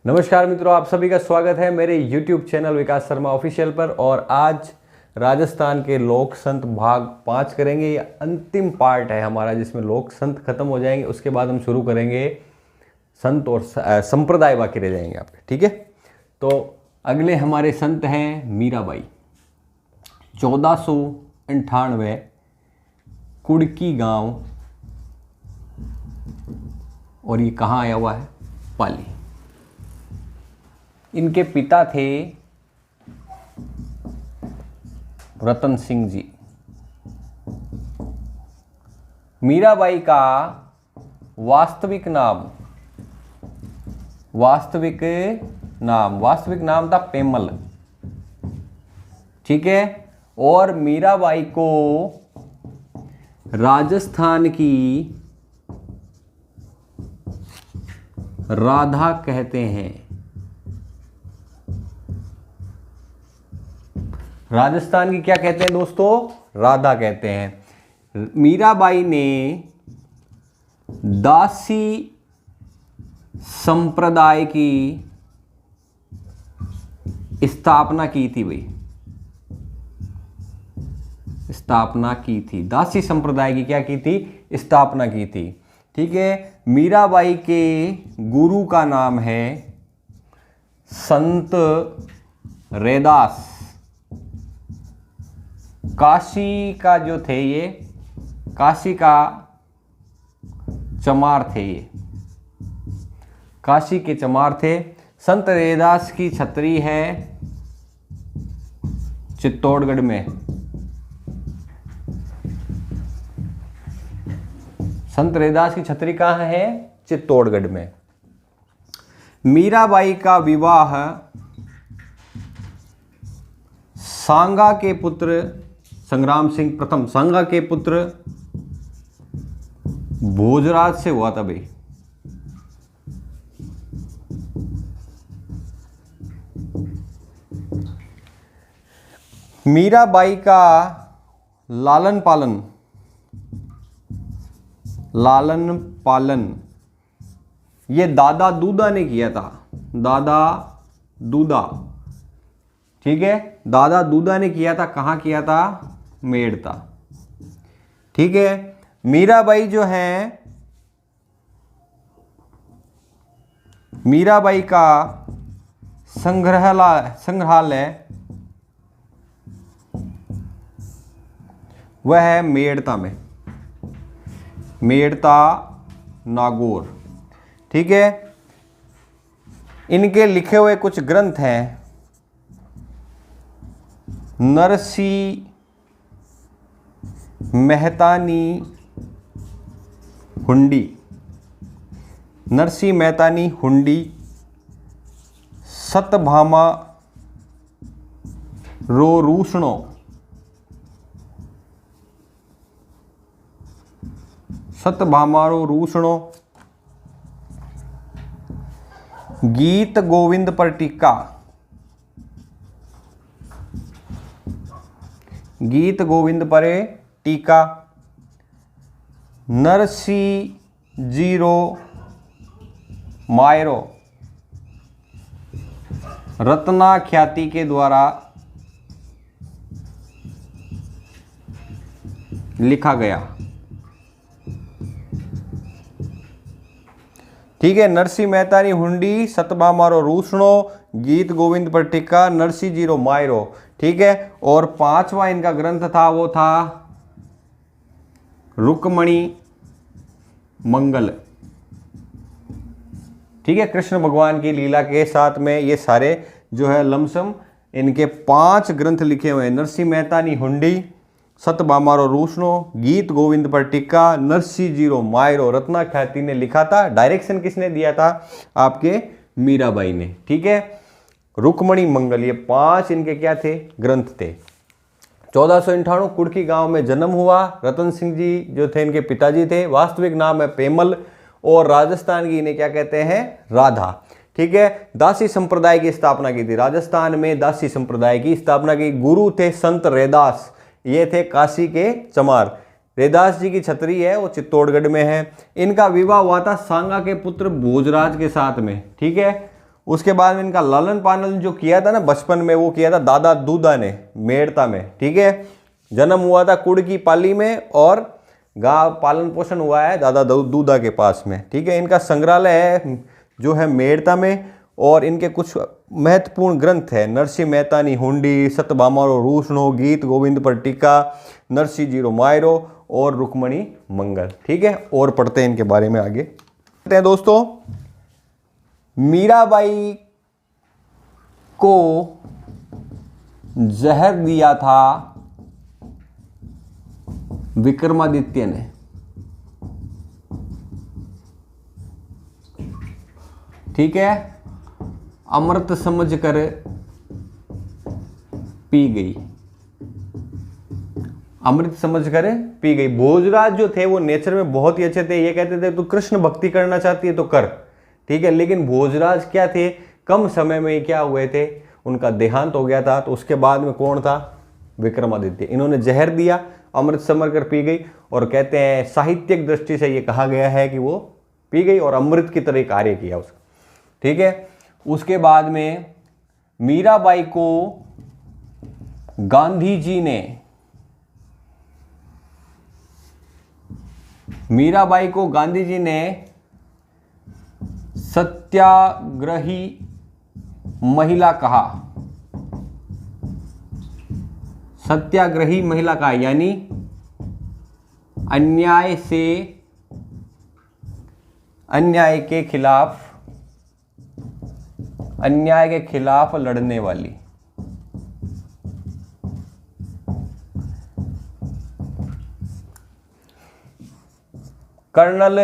नमस्कार मित्रों, आप सभी का स्वागत है मेरे YouTube चैनल विकास शर्मा ऑफिशियल पर। और आज राजस्थान के लोक संत भाग 5 करेंगे। ये अंतिम पार्ट है हमारा जिसमें लोक संत खत्म हो जाएंगे। उसके बाद हम शुरू करेंगे संत और संप्रदाय, बाकी रह जाएंगे आपके। ठीक है, तो अगले हमारे संत हैं मीराबाई। 1498 कुड़की गांव, और ये कहाँ आया हुआ है? पाली। इनके पिता थे रतन सिंह जी। मीराबाई का वास्तविक नाम था पेमल। ठीक है, और मीराबाई को राजस्थान की राधा कहते हैं। राजस्थान की क्या कहते हैं दोस्तों? राधा कहते हैं। मीराबाई ने दासी संप्रदाय की स्थापना की थी भाई, स्थापना की थी। दासी संप्रदाय की क्या की थी? स्थापना की थी। ठीक है, मीराबाई के गुरु का नाम है संत रैदास। काशी का जो थे, ये काशी का चमार थे, ये काशी के चमार थे। संत रैदास की छतरी है चित्तौड़गढ़ में। संत रैदास की छतरी कहाँ है? चित्तौड़गढ़ में। मीराबाई का विवाह सांगा के पुत्र संग्राम सिंह प्रथम, सांगा के पुत्र भोजराज से हुआ था भाई। मीराबाई का लालन पालन ये दादा दूधा ने किया था। दादा दूधा, ठीक है, दादा दूधा ने किया था। कहाँ किया था? मेड़ता। ठीक है, मीराबाई जो है, मीराबाई का संग्रहालय वह है मेड़ता में, मेड़ता नागौर। ठीक है, इनके लिखे हुए कुछ ग्रंथ हैं। नरसी मेहतानी हुंडी, नरसी मेहतानी हुंडी, सतभामा रो रूषणो, सतभामारो रूषणो, गीत गोविंद पर टीका, गीत गोविंद पर टीका, नरसी जीरो मायरो रत्ना ख्याति के द्वारा लिखा गया। ठीक है, नरसी मेहतानी हुंडी, सतभामारो रूषणो, गीत गोविंद पर टीका, नरसी जीरो मायरो। ठीक है, और 5वां इनका ग्रंथ था, वो था रुक्मणी मंगल। ठीक है, कृष्ण भगवान की लीला के साथ में ये सारे जो है लमसम इनके 5 ग्रंथ लिखे हुए हैं। नरसी मेहतानी हुंडी, सतभामारो रूषणो, गीत गोविंद पर टीका, नरसी जीरो मायरो रत्ना ख्याति ने लिखा था। डायरेक्शन किसने दिया था? आपके मीराबाई ने। ठीक है, रुक्मणी मंगल, ये 5 इनके क्या थे? ग्रंथ थे। 1498 कुड़की गांव में जन्म हुआ। रतन सिंह जी जो थे इनके पिताजी थे। वास्तविक नाम है पेमल, और राजस्थान की इन्हें क्या कहते हैं? राधा। ठीक है, दासी संप्रदाय की स्थापना की थी। राजस्थान में दासी संप्रदाय की स्थापना की। गुरु थे संत रैदास, ये थे काशी के चमार। रैदास जी की छतरी है वो चित्तौड़गढ़ में है। इनका विवाह हुआ था सांगा के पुत्र भोजराज के साथ में। ठीक है, उसके बाद में इनका लालन पालन जो किया था ना बचपन में, वो किया था दादा दूधा ने मेड़ता में। ठीक है, जन्म हुआ था कुड़ की पाली में और गांव पालन पोषण हुआ है दादा दूधा के पास में। ठीक है, इनका संग्रहालय है जो है मेड़ता में, और इनके कुछ महत्वपूर्ण ग्रंथ है नरसिंह मेहतानी हुंडी, सतभामारो रूसनो, गीत गोविंद पर टीका, नरसिंह जीरो मायरो और रुक्मणी मंगल। ठीक है, और पढ़ते हैं इनके बारे में आगे। हैं दोस्तों, मीराबाई को जहर दिया था विक्रमादित्य ने। ठीक है, अमृत समझकर पी गई, अमृत समझकर पी गई। भोजराज जो थे वो नेचर में बहुत ही अच्छे थे, ये कहते थे तू कृष्ण भक्ति करना चाहती है तो कर। ठीक है, लेकिन भोजराज क्या थे, कम समय में क्या हुए थे, उनका देहांत हो गया था। तो उसके बाद में कौन था, विक्रमादित्य। इन्होंने जहर दिया, अमृत समझकर पी गई, और कहते हैं साहित्यिक दृष्टि से ये कहा गया है कि वो पी गई और अमृत की तरह कार्य किया उसका। ठीक है, उसके बाद में मीराबाई को गांधी जी ने, मीराबाई को गांधी जी ने सत्याग्रही महिला कहा, सत्याग्रही महिला कहा, यानी अन्याय से, अन्याय के खिलाफ, अन्याय के खिलाफ लड़ने वाली। कर्नल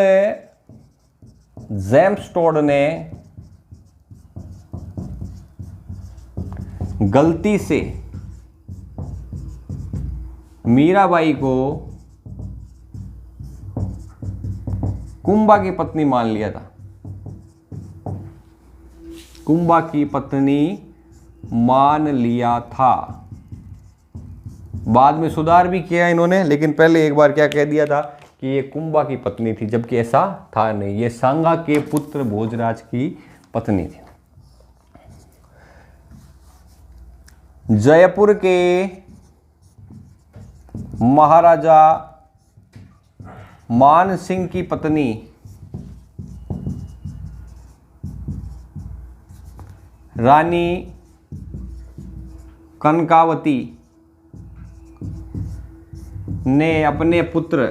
जेम्स टोड ने गलती से मीराबाई को कुंभा की पत्नी मान लिया था, कुंभा की पत्नी मान लिया था। बाद में सुधार भी किया इन्होंने, लेकिन पहले एक बार क्या कह दिया था कि ये कुंभा की पत्नी थी, जबकि ऐसा था नहीं, ये सांगा के पुत्र भोजराज की पत्नी थी। जयपुर के महाराजा मान सिंह की पत्नी रानी कनकावती ने अपने पुत्र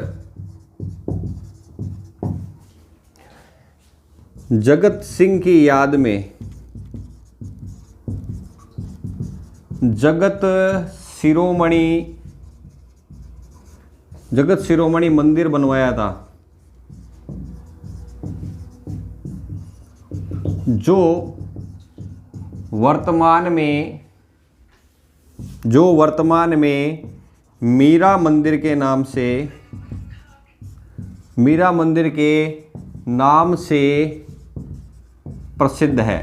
जगत सिंह की याद में जगत शिरोमणि मंदिर बनवाया था, जो वर्तमान में मीरा मंदिर के नाम से प्रसिद्ध है।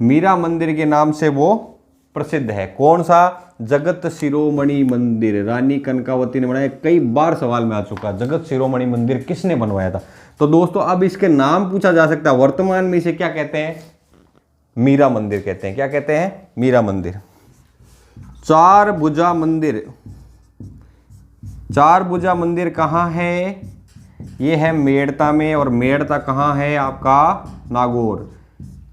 मीरा मंदिर के नाम से वो प्रसिद्ध है। कौन सा, जगत शिरोमणि मंदिर, रानी कनकावती ने बनाया। कई बार सवाल में आ चुका, जगत शिरोमणि मंदिर किसने बनवाया था। तो दोस्तों अब इसके नाम पूछा जा सकता है, वर्तमान में इसे क्या कहते हैं, मीरा मंदिर कहते हैं। क्या कहते हैं, मीरा मंदिर। चार भुजा मंदिर, चार भुजा मंदिर कहाँ है, ये है मेड़ता में, और मेड़ता कहाँ है आपका, नागौर।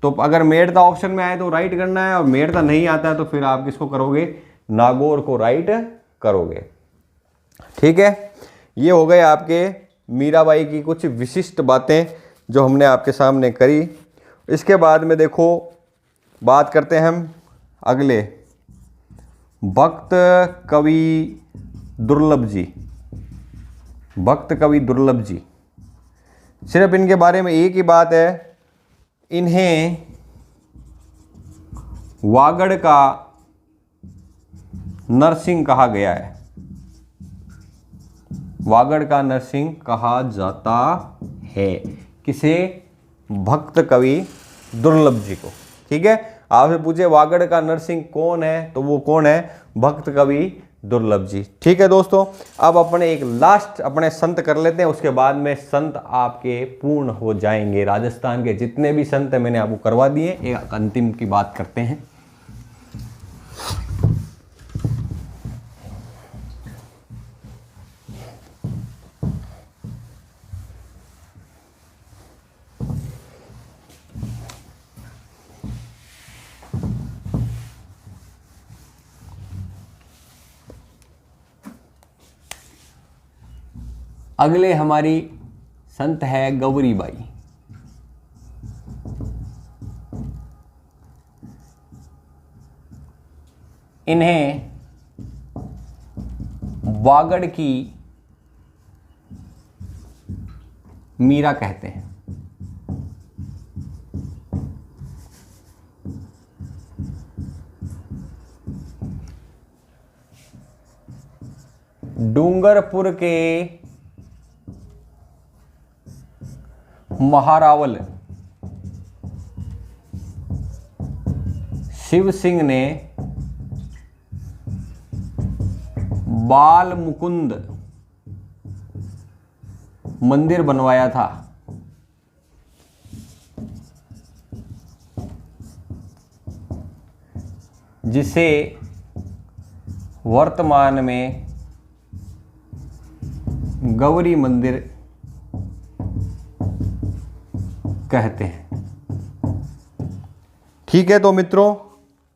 तो अगर मेड़ता ऑप्शन में आए तो राइट करना है, और मेड़ता नहीं आता है तो फिर आप किसको करोगे, नागौर को राइट करोगे। ठीक है, ये हो गए आपके मीराबाई की कुछ विशिष्ट बातें जो हमने आपके सामने करी। इसके बाद में देखो बात करते हैं हम अगले भक्त कवि दुर्लभ जी। भक्त कवि दुर्लभ जी, सिर्फ इनके बारे में एक ही बात है, इन्हें वागड़ का नरसिंह कहा गया है, वागड़ का नरसिंह कहा जाता है। किसे, भक्त कवि दुर्लभ जी को। ठीक है, आपसे पूछे वागड़ का नरसिंह कौन है, तो वो कौन है, भक्त कवि दुर्लभ जी। ठीक है दोस्तों, अब अपने एक लास्ट अपने संत कर लेते हैं, उसके बाद में संत आपके पूर्ण हो जाएंगे। राजस्थान के जितने भी संत हैं मैंने आपको करवा दिए, एक अंतिम की बात करते हैं। अगले हमारी संत है गौरी बाई। इन्हें वागड़ की मीरा कहते हैं। डूंगरपुर के महारावल शिव सिंह ने बाल मुकुंद मंदिर बनवाया था, जिसे वर्तमान में गौरी मंदिर कहते हैं। ठीक है, तो मित्रों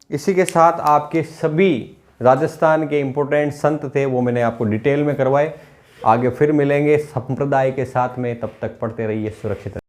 इसी के साथ आपके सभी राजस्थान के इंपॉर्टेंट संत थे वो मैंने आपको डिटेल में करवाए। आगे फिर मिलेंगे संप्रदाय के साथ में, तब तक पढ़ते रहिए सुरक्षित।